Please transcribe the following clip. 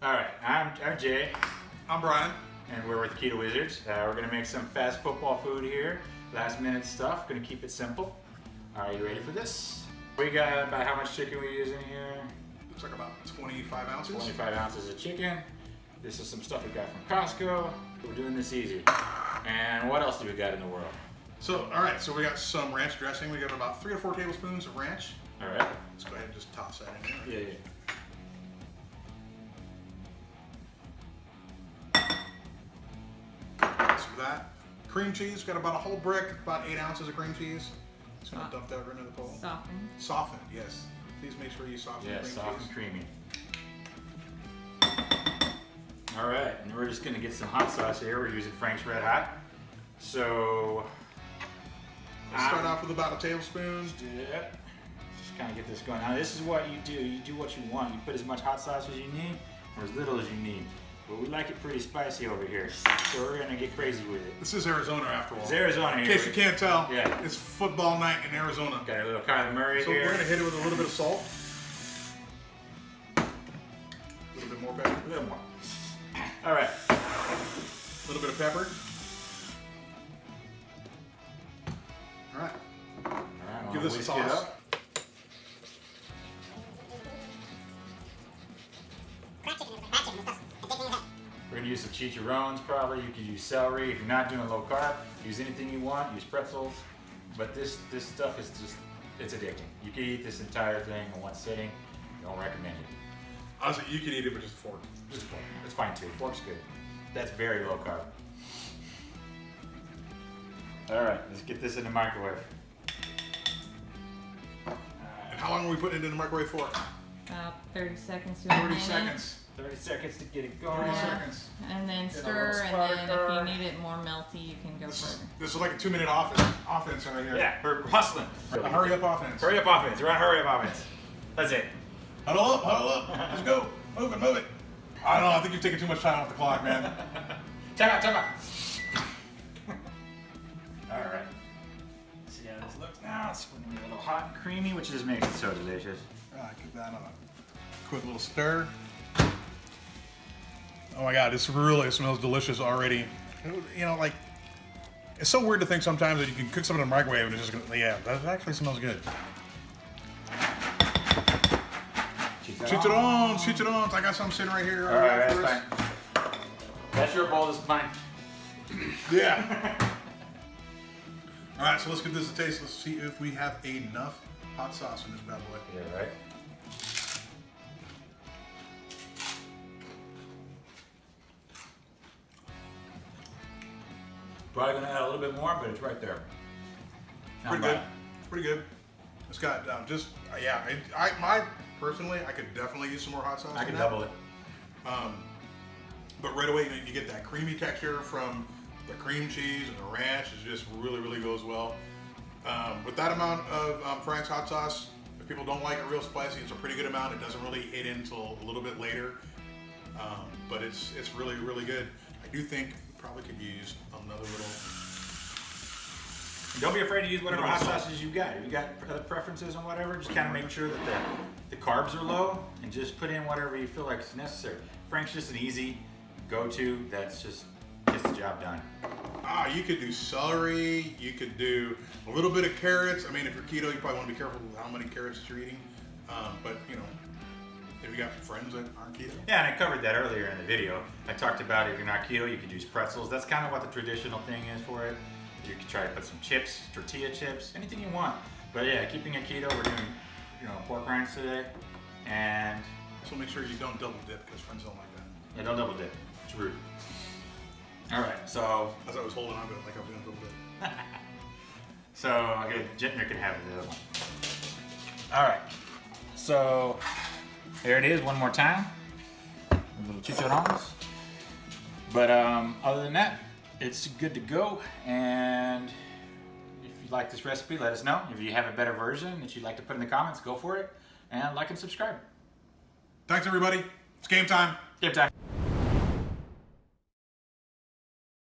All right, I'm Jay. I'm Brian. And we're with Keto Wizards. We're gonna make some fast football food here. Last minute stuff, gonna keep it simple. Are you ready for this? We got about how much chicken we use in here? Looks like about 25 ounces. 25 ounces of chicken. This is some stuff we got from Costco. We're doing this easy. And what else do we got in the world? So, all right, so we got some ranch dressing. We got about 3 to 4 tablespoons of ranch. All right. Let's go ahead and just toss that in there. Yeah. So that. Cream cheese, got about a whole brick, about 8 ounces of cream cheese. Just gonna dump that right into the bowl. Soften. Soften, yes. Please make sure you soften the cream soft cheese. and creamy. All right, and we're just gonna get some hot sauce here. We're using Frank's Red Hot. So, Let's start off with about a tablespoon. Let's do that. Just kind of get this going. Now, this is what you do. You do what you want. You put as much hot sauce as you need, or as little as you need. But we like it pretty spicy over here, so we're gonna get crazy with it. This is Arizona after all. It's Arizona here. In case you can't tell, Yeah. it's football night in Arizona. Got a little Kyler Murray So here. we're gonna hit it with a little bit of salt. A little bit more pepper. A little more. All right. A little bit of pepper. All right. All right. Give this a whisk it toss. up. We're gonna use some chicharrones probably. You could use celery. If you're not doing low carb, use anything you want. Use pretzels. But this stuff is just, it's addicting. You can eat this entire thing in one sitting. Don't recommend it. Honestly, you can eat it with just a fork. Just a fork. It's fine too. Fork's good. That's very low carb. All right, let's get this in the microwave. And how long are we putting it in the microwave for? About 30 seconds to a 30 minute. seconds. 30 seconds to get it going. 30 seconds. And then Get a stir, little and sputter then curd. if you need it more melty, you can go further. This is like a 2-minute offense right here. Yeah, we're hustling. A hurry up offense. Hurry up offense. We're on hurry up offense. That's it. Huddle up, huddle up. Let's go. Move it, move it. I don't know. I think you've taken too much time off the clock, man. Time out, time out. All right. See how this looks now. It's going to be a little hot and creamy, which just makes it so delicious. All right, give that on a quick little stir. Oh my God, this really smells delicious already. You know, like, it's so weird to think sometimes that you can cook something in the microwave and it's just gonna, yeah, that actually smells good. Chicharrones. I got some sitting right here. All right, that's fine. That's your bowl, this is mine. Yeah. All right, so let's give this a taste. Let's see if we have enough hot sauce in this bad boy. Yeah, right. Probably gonna add a little bit more, but it's right there. Not Pretty bad. good. Pretty good. It's got yeah. Personally, I could definitely use some more hot sauce. I in can that. double it. But right away, you get that creamy texture from the cream cheese and the ranch. It just really goes well. With that amount of Frank's hot sauce, if people don't like it real spicy, it's a pretty good amount. It doesn't really hit in until a little bit later. But it's really good. I do think we probably could use another little. Don't be afraid to use whatever hot sauces you got. If you got other preferences on whatever, just kind of make sure that the carbs are low and just put in whatever you feel like is necessary. Frank's just an easy go-to that's just gets the job done. You could do celery. You could do a little bit of carrots. I mean, if you're keto, you probably want to be careful with how many carrots that you're eating. But you know, if you got friends that aren't keto. Yeah, and I covered that earlier in the video. I talked about if you're not keto, you could use pretzels. That's kind of what the traditional thing is for it. You could try to put some chips, tortilla chips, anything you want. But yeah, keeping it keto, we're doing, pork rinds today, and So make sure you don't double dip because friends don't like that. yeah, don't double dip. It's rude. All right, so As I was holding on to it like I was doing a little bit. okay, Jitner can have the other one. All right, so here it is one more time. A little chicharrones. But other than that, it's good to go. And if you like this recipe, let us know. If you have a better version that you'd like to put in the comments, go for it. And like and subscribe. Thanks, everybody. It's game time. Game time.